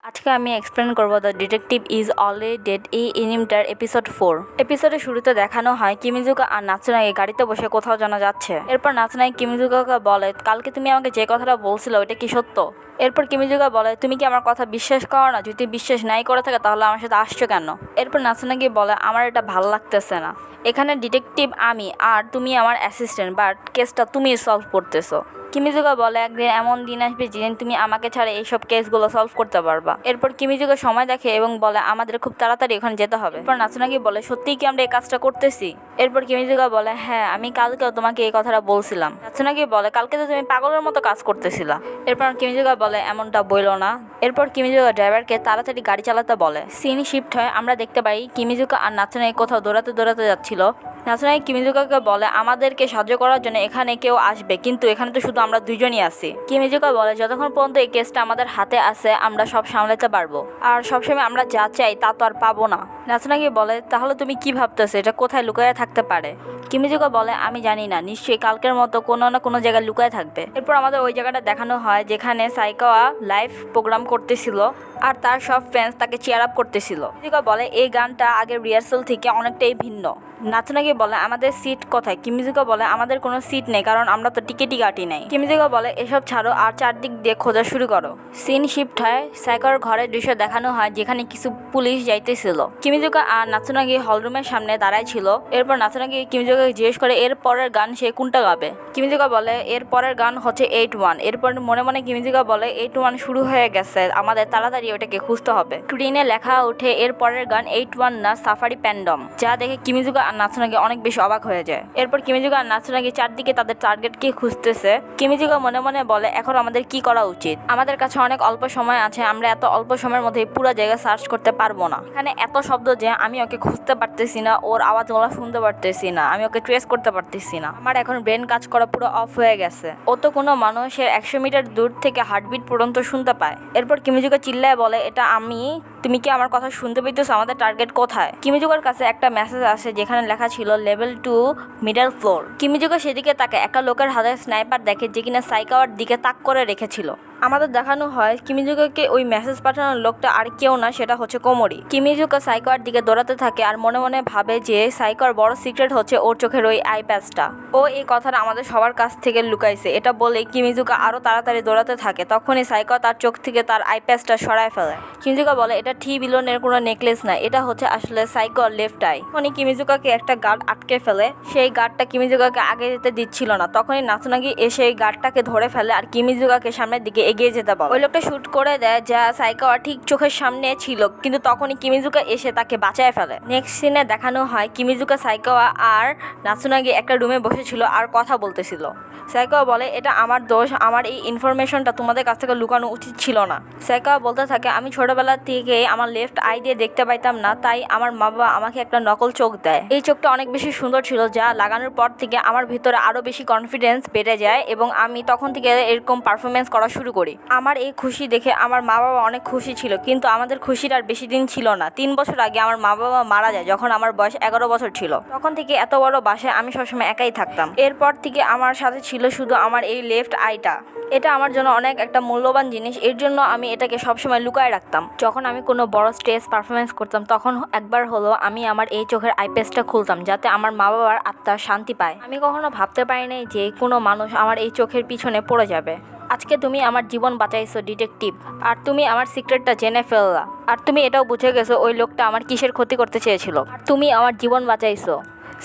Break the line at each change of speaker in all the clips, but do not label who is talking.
আজকে আমি এক্সপ্লেন করব the detective is already dead এই এনিমেটার এপিসোড 4। এপিসোডের শুরুতে দেখানো হয় কিমিজুকা আর নাতসুনাগি গাড়িতে বসে কোথাও জানা যাচ্ছে। এরপর নাতসুনাগি কিমিজুকাকে বলে, কালকে তুমি আমাকে যে কথাটা বলছিলে ওইটা কি সত্য? এরপর কিমিজুকা বলে, তুমি কি আমার কথা বিশ্বাস করো না? যদি বিশ্বাস নাই করে থাকে তাহলে আমার সাথে আসছো কেন? এরপর নাতসুনাগি বলে, আমার এটা ভালো লাগতেছে না। এখানে ডিটেকটিভ আমি আর তুমি আমার অ্যাসিস্ট্যান্ট, বাট কেসটা তুমি সলভ করতেছো। কিমিজুকা বলে, একদিন এমন দিন আসবে যেদিন তুমি আমাকে ছাড়া এইসব কেসগুলো সলভ করতে পারবা। এরপর কিমিজুকা সময় দেখে এবং বলে, আমাদের খুব তাড়াতাড়ি ওখানে যেতে হবে। এরপর নাতসুনাগি বলে, সত্যিই কি আমরা এই কাজটা করতেছি? এরপর কিমিজুকা বলে, হ্যাঁ, আমি কালকেও তোমাকে এই কথাটা বলছিলাম। নাতসুনাগি বলে, কালকে তো তুমি পাগলের মতো কাজ করতেছিলা। এরপর কিমিজুকা বলে, এমনটা বইলো না। এরপর কিমিজুকা ড্রাইভারকে তাড়াতাড়ি গাড়ি চালাতে বলে। সিন শিফট হয়, আমরা দেখতে পাই কিমিজুকা আর নাতসুনাগি কোথাও দৌড়াতে দৌড়াতে যাচ্ছিল। নাতসুনাগি কিমিজুকাকে বলে, আমাদেরকে সাহায্য করার জন্য এখানে কেউ আসবে, কিন্তু এখানে তো শুধু আমরা দুইজনই আছি। কিমিজুকা বলে, যতক্ষণ পর্যন্ত এই কেসটা আমাদের হাতে আছে আমরা সব সামলাতে পারবো, আর সবসময় আমরা যা চাই তা তো আর পাবো না। নাতসুনাগি বলে, তাহলে তুমি কি ভাবতেছো এটা কোথায় লুকায়ে থাকতে পারে? কিমিজুকা বলে, আমি জানি না, নিশ্চয়ই কালকের মতো কোনো না কোনো জায়গায় লুকায়ে থাকবে। এরপর আমাদের ওই জায়গাটা দেখানো হয় যেখানে সাইকাওয়া লাইভ প্রোগ্রাম করতেছিল আর তার সব ফ্যান্স তাকে চেয়ার আপ করতেছিল। কিমিজুকা বলে, এই গানটা আগের রিহার্সাল থেকে অনেকটাই ভিন্ন। নাতসুনাগি বলে, আমাদের সিট কোথায়? কিমিজুকা বলে, আমাদের কোনো সিট নেই, কারণ আমরা তো টিকিটই কাটি নাই। কিমিজুকা বলে, এসব ছাড়ো আর চারদিক দিয়ে খোঁজা শুরু করো। সিন শিফট হয়, সাইকার ঘরের দৃশ্য দেখানো হয় যেখানে কিছু পুলিশ যাইতেছিল। কিমিজুকা আর নাতসুনাগি হলরুমের সামনে দাঁড়ায় ছিল। এরপর নাতসুনাগি কিমিজুকাকে জিজ্ঞেস করে এর পরের গান সে কোনটা গাবে। কিমিজুকা বলে, এর পরের গান হচ্ছে 8-1। এরপর মনে মনে কিমিজুকা বলে, 8-1 শুরু হয়ে গেছে, আমাদের তাড়াতাড়ি ওটাকে খুঁজতে হবে। স্ক্রিনে লেখা ওঠে এর পরের গান 8-1 না, সাফারি প্যান্ডম, যা দেখে কিমিজুকা আর নাতসুনাগি অনেক বেশি অবাক হয়ে যায়। এরপর কিমিজুকা আর নাতসুনাগি চারদিকে তাদের টার্গেটকে খুঁজতেছে। কিমিজুকা মনে মনে বলে, এখন আমাদের কি করা উচিত? আমাদের কাছে অনেক অল্প সময় আছে, আমরা এত অল্প সময়ের মধ্যে পুরো জায়গা সার্চ করতে পারবো না। এখানে এত শব্দ যে আমি ওকে খুঁজতে পারতেছি না, ওর আওয়াজগুলো শুনতে পারতেছি না, আমি ওকে ট্রেস করতে পারতেছি না। আমার এখন ব্রেন কাজ করা পুরো অফ হয়ে গেছে। ও তো কোনো মানুষের 100 মিটার দূর থেকে হার্টবিট পর্যন্ত শুনতে পায়। এরপর কিমিজুকা চিল্লায় বলে, এটা আমি, তুমি কি আমার কথা শুনতে পেতেছো? আমাদের টার্গেট কোথায়? কিমিজুকার কাছে একটা মেসেজ আসে যেখানে লেখা ছিল লেভেল 2 মিডল ফ্লোর। কিমিজুকা সেদিকে তাকে একটা লোকের হাতে স্নাইপার দেখে যে কিনা সাইকাওয়ার দিকে তাক করে রেখেছিল। আমাদের দেখানো হয় কিমিজুকাকে ওই মেসেজ পাঠানোর লোকটা আর কেউ না, সেটা হচ্ছে কোমরি। কিমিজুকা সাইকাওয়ার দিকে দৌড়াতে থাকে আর মনে মনে ভাবে যে সাইকাওয়ার বড় সিক্রেট হচ্ছে ওর চোখের ওই আই প্যাচটা। ও এই কথাটা আমাদের সবার কাছ থেকে লুকাইছে। এটা বলে কিমিজুকা আরো তাড়াতাড়ি দৌড়াতে থাকে। তখনই সাইকাওয়া তার চোখ থেকে তার আই প্যাচটা সরায় ফেলে। কিমিজুকা বলে, এটা বিলনের কোনো নেকলেস না, এটা হচ্ছে আসলে সাইকাওয়ার লেফট আই। তখনই কিমিজুকাকে একটা গার্ড আটকে ফেলে। সেই গার্ডটা কিমিজুকাকে আগে যেতে দিচ্ছিল না। তখনই নাতসুনাগি এসে এই গার্ডটাকে ধরে ফেলে আর কিমিজুকাকে সামনের দিকে এগিয়ে যেতে বলে। ওই লোকটা শুট করে দেয় যা সাইকাওয়া ঠিক চোখের সামনে ছিল, কিন্তু তখনই কিমিজুকা এসে তাকে বাঁচায় ফেলে। নেক্সট সিনে দেখানো হয় কিমিজুকা, সাইকাওয়া আর নাতসুনাগি একটা রুমে বসেছিল আর কথা বলতেছিল। সাইকাওয়া বলে, এটা আমার দোষ, আমার এই ইনফরমেশনটা তোমাদের কাছ থেকে লুকানো উচিত ছিল না। সাইকাওয়া বলতে থাকে, আমি ছোটবেলা থেকে আমার লেফট আই দিয়ে দেখতে পাইতাম না, তাই আমার মা বাবা আমাকে একটা নকল চোখ দেয়। এই চোখটা অনেক বেশি সুন্দর ছিল, যা লাগানোর পর থেকে আমার ভিতরে আরো বেশি কনফিডেন্স বেড়ে যায় এবং আমি তখন থেকে এরকম পারফরমেন্স করা শুরু করি। আমার এই খুশি দেখে আমার মা বাবা অনেক খুশি ছিল, কিন্তু আমাদের খুশির আর বেশি দিন ছিল না। 3 বছর আগে আমার মা বাবা মারা যায় যখন আমার বয়স 11 বছর ছিল। তখন থেকে এত বড় বাসায় আমি সবসময় একাই থাকতাম। এরপর থেকে আমার সাথে ছিল শুধু আমার এই লেফট আইটা। এটা আমার জন্য অনেক একটা মূল্যবান জিনিস, এর জন্য আমি এটাকে সবসময় লুকায় রাখতাম। যখন আমি কোনো বড় স্টেজ পারফরমেন্স করতাম তখন একবার হলো আমি আমার এই চোখের আইপ্যাচটা খুলতাম যাতে আমার মা বাবার আত্মার শান্তি পায়। আমি কখনো ভাবতে পারি নাই যে কোনো মানুষ আমার এই চোখের পিছনে পড়ে যাবে। আজকে তুমি আমার জীবন বাঁচাইছো ডিটেকটিভ, আর তুমি আমার সিক্রেটটা জেনে ফেললা, আর তুমি এটাও বুঝে গেছো ওই লোকটা আমার কিসের ক্ষতি করতে চেয়েছিল, আর তুমি আমার জীবন বাঁচাইছো।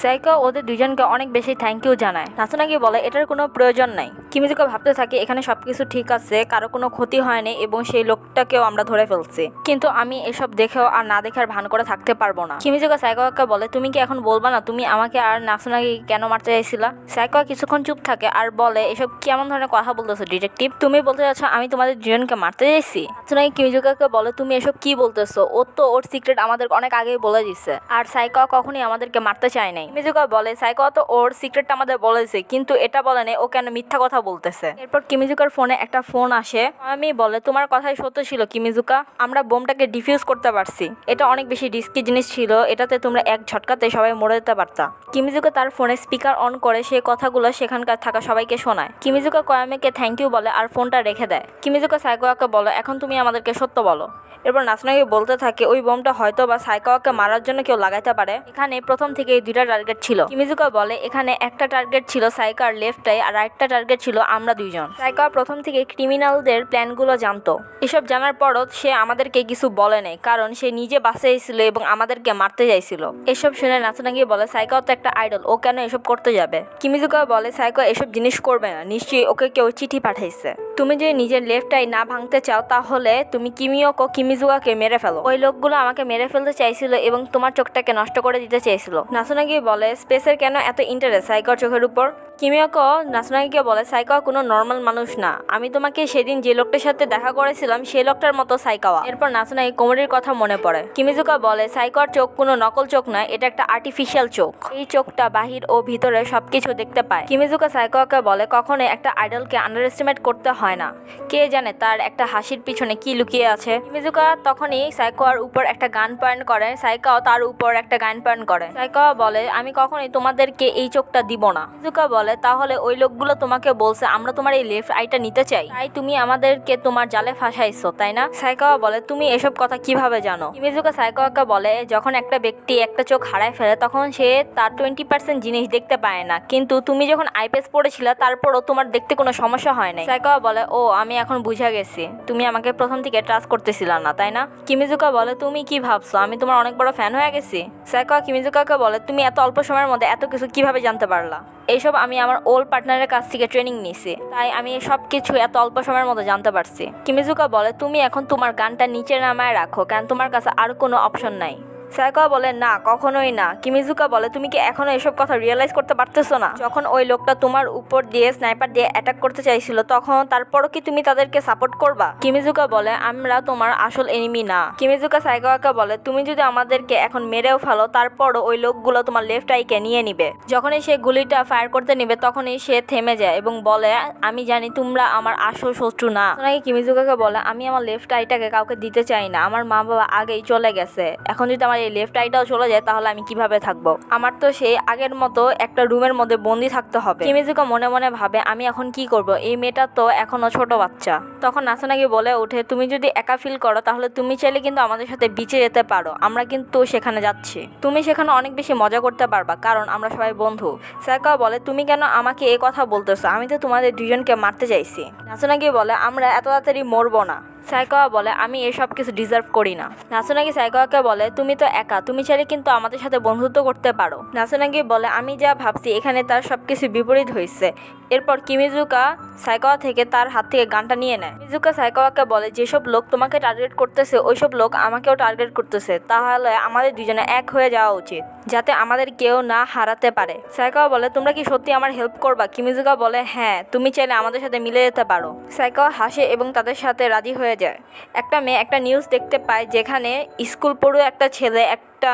সাইকাওয়া ওদের দুজনকে অনেক বেশি থ্যাংক ইউ জানায়। নাতসুনাগি বলে, এটার কোনো প্রয়োজন নাই। কিমিজুকা ভাবতে থাকে এখানে সবকিছু ঠিক আছে, কারো কোনো ক্ষতি হয়নি এবং সেই লোকটাকেও আমরা ধরে ফেলছি, কিন্তু আমি এসব দেখেও আর না দেখার ভান করে থাকতে পারবো না। কিমিজুকা সাইকাওয়াকে বলে, তুমি কি এখন বলবা না তুমি আমাকে আর নাতসুনাগি কেন মারতে চাইছিলা? সাইকাওয়া কিছুক্ষণ চুপ থাকে আর বলে, এসব কেমন ধরনের কথা বলতেছো ডিটেকটিভ? তুমি বলতে চাচ্ছ আমি তোমাদের দুজনকে মারতে চাইছি? নাতসুনাগি কিমিজুকাকে বলে, তুমি এসব কি বলতেছো? ও তো ওর সিক্রেট আমাদের অনেক আগেই বলে দিচ্ছে, আর সাইকাওয়া কখনই আমাদেরকে মারতে চায় নাই। নাই। কিমিজুকা বলে সাইকোয়া তো ওর সিক্রেটটা আমাদের বলেছে, কিন্তু এটা বলে নেই ও কেন মিথ্যা কথা বলতেছে। এরপর কিমিজুকার ফোনে একটা ফোন আসে। আমি বলে তোমার কথাই সত্য ছিল কিমিজুকা, আমরা বোমটাকে ডিফিউজ করতে পারছি। এটা অনেক বেশি রিস্কি জিনিস ছিল, এটাতে তোমরা এক ঝটকাতে সবাই মরে যেতে পারতা। কিমিজুকা তার ফোনে স্পিকার অন করে সেই কথাগুলো সেখানকার থাকা সবাইকে শোনায়। কিমিজুকা কোয়ামেকে থ্যাংক ইউ বলে আর ফোনটা রেখে দেয়। কিমিজুকা সাইকোয়াকে বলে এখন তুমি আমাদেরকে সত্য বলো। এরপর নাচনাকি বলতে থাকে ওই বোমটা হয়তো বা সাইকোয়াকে মারার জন্য কেউ লাগাইতে পারে। এখানে প্রথম থেকেই দুইটা টার্গেট ছিল। কিমিজুকা বলে এখানে একটা টার্গেট ছিল সাইকার লেফট আই আর একটা টার্গেট ছিল আমরা দুইজন। সাইকোয়া প্রথম থেকে ক্রিমিনালদের প্ল্যানগুলো জানতো। এসব জানার পরও সে আমাদেরকে কিছু বলে নাই, কারণ সে নিজে বাঁচাইছিল এবং আমাদেরকে মারতে চাইছিল। এসব শুনে নাচনাকি বলে সাইকোয়া তো একটা আইডল, ও কেন এসব করতে যাবে। কিমিজুকা বলে সাইকোয়া এসব জিনিস করবে না, নিশ্চয়ই ওকে কেউ চিঠি পাঠাইছে। তুমি যদি নিজের লেফট আই না ভাঙতে চাও তাহলে তুমি কিমিওকো কিমিজুকাকে মেরে ফেলো। ওই লোকগুলো আমাকে মেরে ফেলতে চাইছিল এবং তোমার চোখটাকে নষ্ট করে দিতে চেয়েছিল। নাচনাকি বলে স্পেসের কেন এত ইন্টারেস্ট সাইকোয়ার চোখের উপর। কিমিওকো নাচনাকিকে বলে সাইকোয়া কোনো নর্মাল মানুষ না, আমি তোমাকে সেদিন যে লোকটার সাথে দেখা করেছিলাম সেই লোকটার মতো সাইকোয়া। এরপর নাচনাকি কোমরের কথা মনে পড়ে। কিমিজুকা বলে সাইকোয়ার চোখ কোনো নকল চোখ নয়, এটা একটা আর্টিফিশিয়াল চোখ। এই চোখটা বাহির ও ভিতরে সবকিছু দেখতে পায়। কিমিজুকা সাইকোয়াকে বলে কখনোই একটা আইডলকে আন্ডার এস্টিমেট করতে হয় না, কে জানে তার একটা হাসির পিছনে কি লুকিয়ে আছে। কিমিজুকা তখনই সাইকোয়ার উপর একটা গান পয়েন্ট করে, সাইকোয়া তার উপর একটা গান পয়েন্ট করে। সাইকোয়া বলে আমি কখনোই তোমাদেরকে এই চোখটা দিব না। কিমিজুকা বলে তাহলে ওই লোকগুলো তোমাকে বলছে আমরা তোমার এই লেফট আইটা নিতে চাই, তাই তুমি আমাদেরকে তোমার জালে ফাঁসাইছো তাই না। সাইকোয়া বলে তুমি এসব কথা কিভাবে জানো। কিমিজুকা সাইকোয়াকে বলে যখন একটা ব্যক্তি একটা চোখ হারায় ফেলে তখন সে তার 20% জিনিস দেখতে পায় না, কিন্তু তুমি যখন আইপিএস পড়েছিলে তারপরও তোমার দেখতে কোনো সমস্যা হয় নাই। সাইকোয়া বলে ও আমি এখন বুঝা গেছি, তুমি আমাকে প্রথম থেকে ট্রাস্ট করতেছিল না তাই না। কিমিজুকা বলে তুমি কি ভাবছো আমি তোমার অনেক বড় ফ্যান হয়ে গেছি। সাইকোয়া কিমিজুকাকে বলে তুমি এত অল্প সময়ের মধ্যে এত কিছু কিভাবে জানতে পারলা। এইসব আমি আমার ওল্ড পার্টনারের কাছ থেকে ট্রেনিং নিয়েছি, তাই আমি সব কিছু এত অল্প সময়ের মধ্যে জানতে পারছি। কিমিজুকা বলে তুমি এখন তোমার গানটা নিচে নামায় রাখো, কারণ তোমার কাছে আর কোনো অপশন নাই। সাইকোয়া বলে না কখনোই না। কিমিজুকা বলে তুমি কি এখনো এসব কথা রিয়েলাইজ করতে পারতেছো না। যখন ওই লোকটা তোমার উপর দিয়ে স্নাইপার দিয়ে অ্যাটাক করতে চাইছিল তখন তারপরও কি তুমি তাদেরকে সাপোর্ট করবা। কিমিজুকা বলে আমরা তোমার আসল এনিমি না। কিমিজুকা সাইকোয়াকে বলে তুমি যদি আমাদেরকে এখন মেরেও ফেলো তারপরও ওই লোকগুলো তোমার লেফট আইকে নিয়ে নিবে। যখনই সে গুলিটা ফায়ার করতে নিবে তখনই সে থেমে যায় এবং বলে আমি জানি তোমরা আমার আসল শত্রু না। নাকি কিমিজুকাকে বলে আমি আমার লেফট আইটাকে কাউকে দিতে চাই না, আমার মা বাবা আগেই চলে গেছে, এখন যদি আমার এই লেফট আইটাও চলে যায় তাহলে আমি কিভাবে থাকবো। আমার তো সেই আগের মতো একটা রুমের মধ্যে বন্দি থাকতে হবে। কিমিজুকা মনে মনে ভাবে আমি এখন কি করব, এই মেয়েটা তো এখনো ছোট বাচ্চা। তখন নাচনাকি বলে ওঠে তুমি যদি একা ফিল করো তাহলে তুমি চাইলে কিন্তু আমাদের সাথে বিচে যেতে পারো, আমরা কিন্তু সেখানে যাচ্ছি, তুমি সেখানে অনেক বেশি মজা করতে পারবা কারণ আমরা সবাই বন্ধু। সাইকোয়া বলে তুমি কেন আমাকে এই কথা বলতেছো, আমি তো তোমাদের দুজনকে মারতে চাইছি। নাচনাকি বলে আমরা এত তাড়াতাড়ি মরবো না। সাইকোয়া বলে আমি এসব কিছু ডিজার্ভ করি না। নাচনাকি সাইকোয়াকে বলে তুমি তো একা, তুমি চাইলে কিন্তু আমাদের সাথে বন্ধুত্ব করতে পারো। নাচনাকি বলে আমি যা ভাবছি এখানে তার সবকিছু বিপরীত হয়েছে। এরপর কিমিজুকা সাইকোয়া থেকে তার হাত থেকে গানটা নিয়ে নেয়। কিমিজুকা সাইকোয়াকে বলে যেসব লোক তোমাকে টার্গেট করতেছে ওইসব লোক আমাকেও টার্গেট করতেছে, তাহলে আমাদের দুজনে এক হয়ে যাওয়া উচিত যাতে আমাদের কেউ না হারাতে পারে। সাইকোয়া বলে তোমরা কি সত্যি আমার হেল্প করবা। কিমিজুকা বলে হ্যাঁ, তুমি চাইলে আমাদের সাথে মিলে যেতে পারো। সাইকোয়া হাসে এবং তাদের সাথে রাজি হয়ে যায়। একটা মেয়ে একটা নিউজ দেখতে পায় যেখানে স্কুল পড়ুয়া একটা ছেলে একটা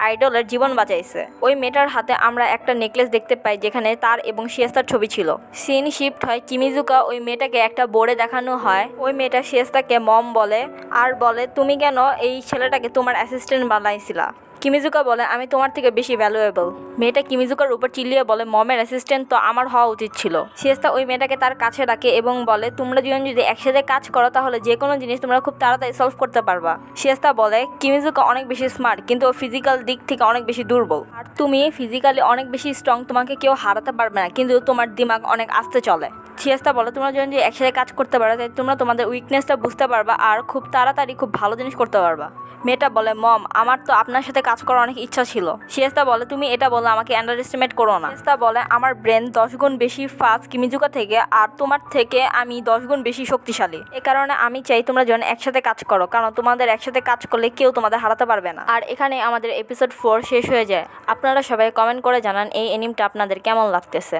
আইডলের জীবন বাঁচাইছে। ওই মেয়েটার হাতে আমরা একটা নেকলেস দেখতে পাই যেখানে তার এবং শিয়াস্তার ছবি ছিল। সিন শিফট হয়, কিমিজুকা ওই মেয়েটাকে একটা বোর্ডে দেখানো হয়। ওই মেয়েটা শিয়াস্তাকে মম বলে আর বলে তুমি কেন এই ছেলেটাকে তোমার অ্যাসিস্ট্যান্ট বানাইছিলা। কিমিজুকা বলে আমি তোমার থেকে বেশি ভ্যালুয়েবল। মেয়েটা কিমিজুকার উপর চিল্লিয়ে বলে মমের অ্যাসিস্ট্যান্ট তো আমার হওয়া উচিত ছিল। শিয়াস্তা ওই মেয়েটাকে তার কাছে রাখে এবং বলে তোমরা দুজন যদি একসাথে কাজ করো তাহলে যে কোনো জিনিস তোমরা খুব তাড়াতাড়ি সলভ করতে পারবা। শিয়াস্তা বলে কিমিজুকা অনেক বেশি স্মার্ট কিন্তু ও ফিজিক্যাল দিক থেকে অনেক বেশি দুর্বল, আর তুমি ফিজিক্যালি অনেক বেশি স্ট্রং, তোমাকে কেউ হারাতে পারবে না, কিন্তু তোমার দিমাগ অনেক আস্তে চলে। শিয়াস্তা বলে তোমরা দুজন যদি একসাথে কাজ করতে পারো তাই তোমরা তোমাদের উইকনেসটা বুঝতে পারবা আর খুব তাড়াতাড়ি খুব ভালো জিনিস করতে পারবা। মেয়েটা বলে মম আমার তো আপনার সাথে কাজ করার অনেক ইচ্ছা ছিল। শিয়াস্তা বলে তুমি এটা বলে আমাকে আন্ডার এস্টিমেট করো না। শিয়াস্তা বলে আমার ব্রেন 10 গুণ বেশি ফাস্ট কিমিজুকা থেকে, আর তোমার থেকে আমি 10 গুণ বেশি শক্তিশালী। এ কারণে আমি চাই তোমরা যখন একসাথে কাজ করো, কারণ তোমাদের একসাথে কাজ করলে কেউ তোমাদের হারাতে পারবে না। আর এখানে আমাদের এপিসোড 4 শেষ হয়ে যায়। আপনারা সবাই কমেন্ট করে জানান এই এনিমেটা আপনাদের কেমন লাগতেছে।